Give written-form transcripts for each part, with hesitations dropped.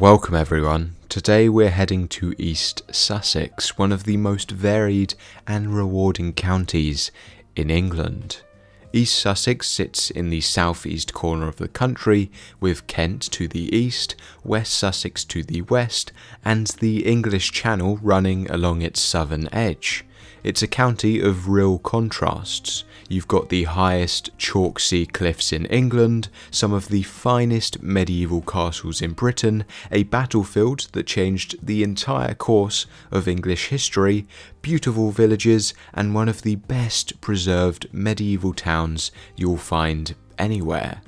Welcome everyone. Today we're heading to East Sussex, one of the most varied and rewarding counties in England. East Sussex sits in the southeast corner of the country, with Kent to the east, West Sussex to the west, and the English Channel running along its southern edge. It's a county of real contrasts. You've got the highest chalk sea cliffs in England, some of the finest medieval castles in Britain, a battlefield that changed the entire course of English history, beautiful villages, and one of the best preserved medieval towns you'll find anywhere.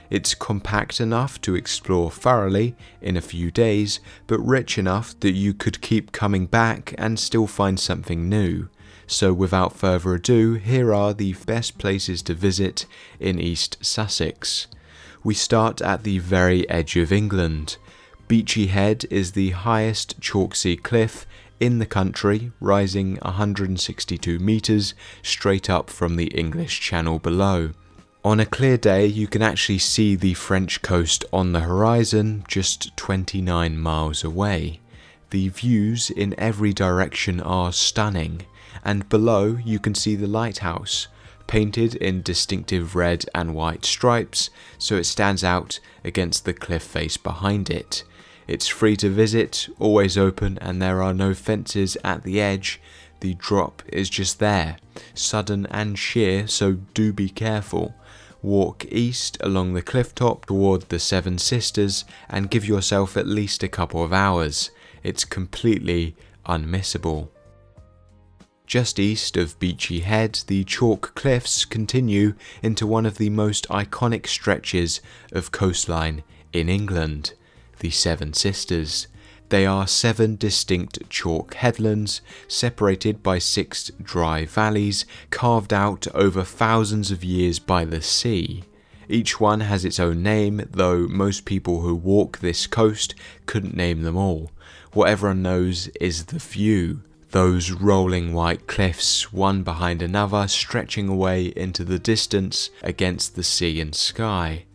It's compact enough to explore thoroughly in a few days, but rich enough that you could keep coming back and still find something new. So without further ado, here are the best places to visit in East Sussex. We start at the very edge of England. Beachy Head is the highest chalk sea cliff in the country, rising 162 metres straight up from the English Channel below. On a clear day, you can actually see the French coast on the horizon, just 29 miles away. The views in every direction are stunning, and below you can see the lighthouse, painted in distinctive red and white stripes, so it stands out against the cliff face behind it. It's free to visit, always open, and there are no fences at the edge. The drop is just there, sudden and sheer, so do be careful. Walk east along the cliff top toward the Seven Sisters and give yourself at least a couple of hours. It's completely unmissable. Just east of Beachy Head, the chalk cliffs continue into one of the most iconic stretches of coastline in England, the Seven Sisters. They are 7 distinct chalk headlands, separated by 6 dry valleys, carved out over thousands of years by the sea. Each one has its own name, though most people who walk this coast couldn't name them all. What everyone knows is the view. Those rolling white cliffs, one behind another, stretching away into the distance against the sea and sky.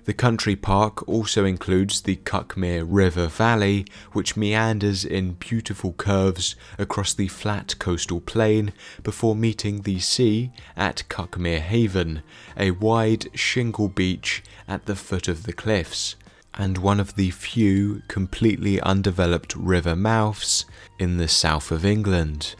The country park also includes the Cuckmere River Valley, which meanders in beautiful curves across the flat coastal plain before meeting the sea at Cuckmere Haven, a wide shingle beach at the foot of the cliffs, and one of the few completely undeveloped river mouths in the south of England.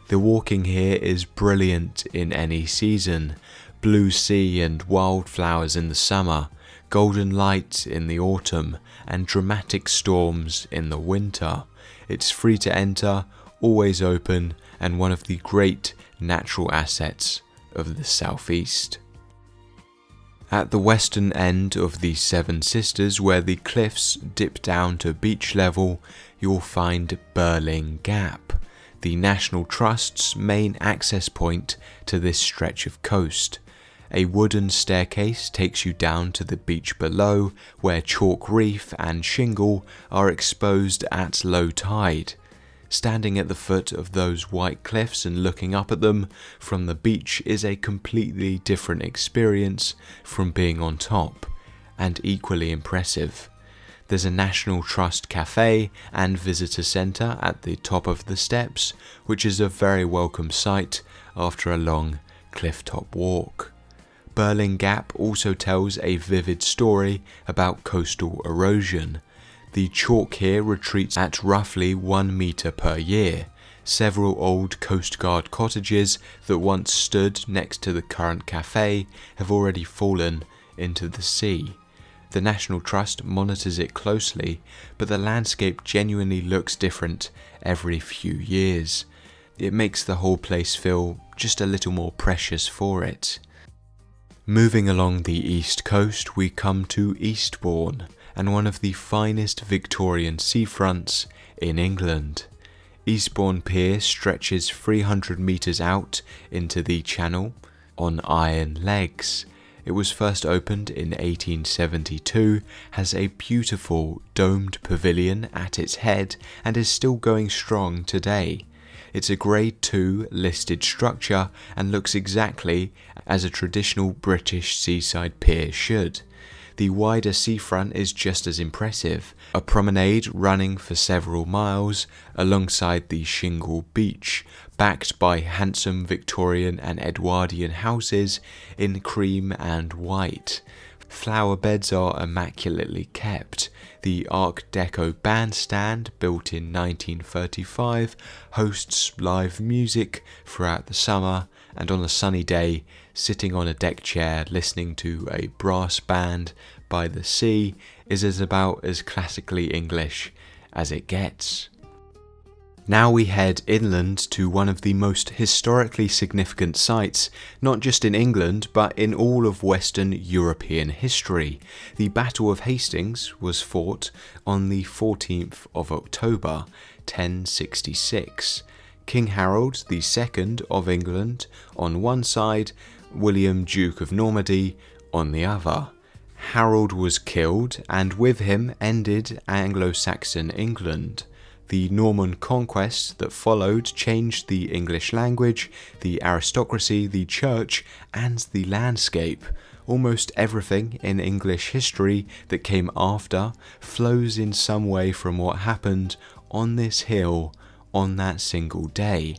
The walking here is brilliant in any season: blue sea and wildflowers in the summer, golden light in the autumn, and dramatic storms in the winter. It's free to enter, always open, and one of the great natural assets of the southeast. At the western end of the Seven Sisters, where the cliffs dip down to beach level, you'll find Birling Gap, the National Trust's main access point to this stretch of coast. A wooden staircase takes you down to the beach below, where chalk reef and shingle are exposed at low tide. Standing at the foot of those white cliffs and looking up at them from the beach is a completely different experience from being on top, and equally impressive. There's a National Trust cafe and visitor centre at the top of the steps, which is a very welcome sight after a long cliff-top walk. Birling Gap also tells a vivid story about coastal erosion. The chalk here retreats at roughly 1 metre per year. Several old Coast Guard cottages that once stood next to the current cafe have already fallen into the sea. The National Trust monitors it closely, but the landscape genuinely looks different every few years. It makes the whole place feel just a little more precious for it. Moving along the east coast, we come to Eastbourne, and one of the finest Victorian seafronts in England. Eastbourne Pier stretches 300 metres out into the channel on iron legs. It was first opened in 1872, has a beautiful domed pavilion at its head, and is still going strong today. It's a Grade 2 listed structure and looks exactly as a traditional British seaside pier should. The wider seafront is just as impressive, a promenade running for several miles alongside the shingle beach, backed by handsome Victorian and Edwardian houses in cream and white. Flower beds are immaculately kept. The Art Deco bandstand, built in 1935, hosts live music throughout the summer, and on a sunny day, sitting on a deck chair listening to a brass band by the sea is about as classically English as it gets. Now we head inland to one of the most historically significant sites, not just in England, but in all of Western European history. The Battle of Hastings was fought on the 14th of October, 1066. King Harold II of England on one side, William Duke of Normandy on the other. Harold was killed, and with him ended Anglo-Saxon England. The Norman conquest that followed changed the English language, the aristocracy, the church, and the landscape. Almost everything in English history that came after flows in some way from what happened on this hill on that single day.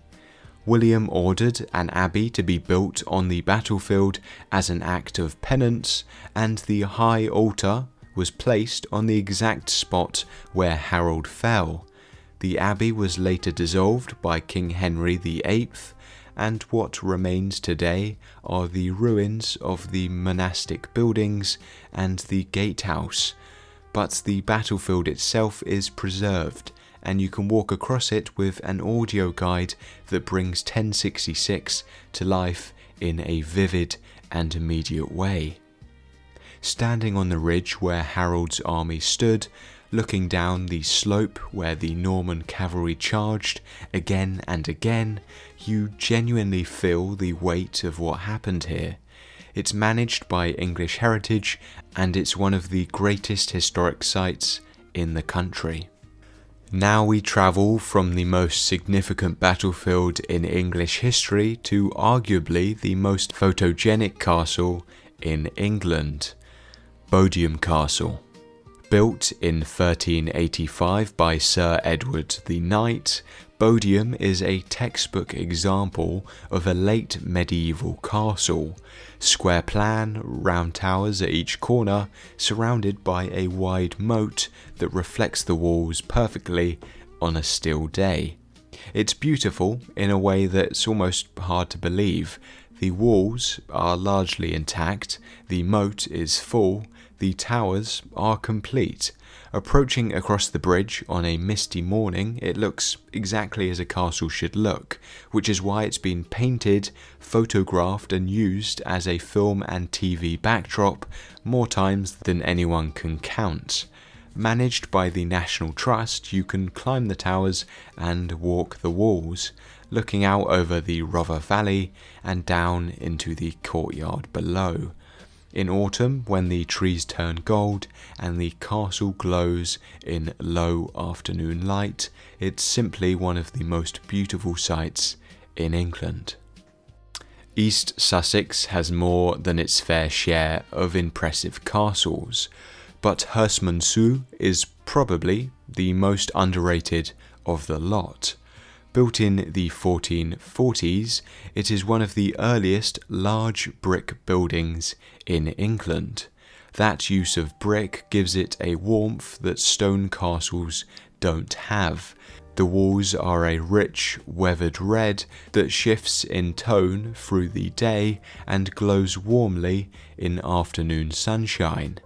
William ordered an abbey to be built on the battlefield as an act of penance, and the high altar was placed on the exact spot where Harold fell. The abbey was later dissolved by King Henry VIII, and what remains today are the ruins of the monastic buildings and the gatehouse, but the battlefield itself is preserved, and you can walk across it with an audio guide that brings 1066 to life in a vivid and immediate way. Standing on the ridge where Harold's army stood, looking down the slope where the Norman cavalry charged again and again, you genuinely feel the weight of what happened here. It's managed by English Heritage, and it's one of the greatest historic sites in the country. Now we travel from the most significant battlefield in English history to arguably the most photogenic castle in England, Bodiam Castle. Built in 1385 by Sir Edward the Knight, Bodiam is a textbook example of a late medieval castle. Square plan, round towers at each corner, surrounded by a wide moat that reflects the walls perfectly on a still day. It's beautiful in a way that's almost hard to believe. The walls are largely intact, the moat is full, the towers are complete. Approaching across the bridge on a misty morning, it looks exactly as a castle should look, which is why it's been painted, photographed and used as a film and TV backdrop more times than anyone can count. Managed by the National Trust, you can climb the towers and walk the walls, looking out over the Rother Valley and down into the courtyard below. In autumn, when the trees turn gold and the castle glows in low afternoon light, it's simply one of the most beautiful sights in England. East Sussex has more than its fair share of impressive castles, but Herstmonceux is probably the most underrated of the lot. Built in the 1440s, it is one of the earliest large brick buildings in England. That use of brick gives it a warmth that stone castles don't have. The walls are a rich, weathered red that shifts in tone through the day and glows warmly in afternoon sunshine.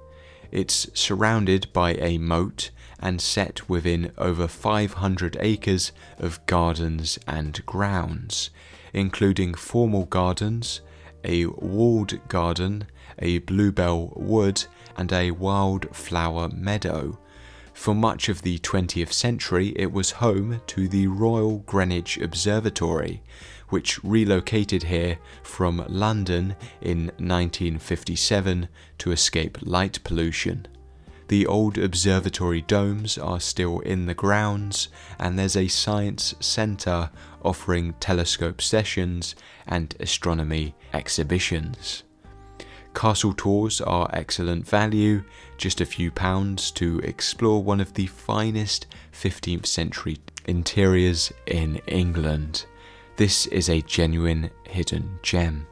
It's surrounded by a moat and set within over 500 acres of gardens and grounds, including formal gardens, a walled garden, a bluebell wood, and a wildflower meadow. For much of the 20th century, it was home to the Royal Greenwich Observatory, which relocated here from London in 1957 to escape light pollution. The old observatory domes are still in the grounds, and there's a science centre offering telescope sessions and astronomy exhibitions. Castle tours are excellent value, just a few pounds to explore one of the finest 15th century interiors in England. This is a genuine hidden gem.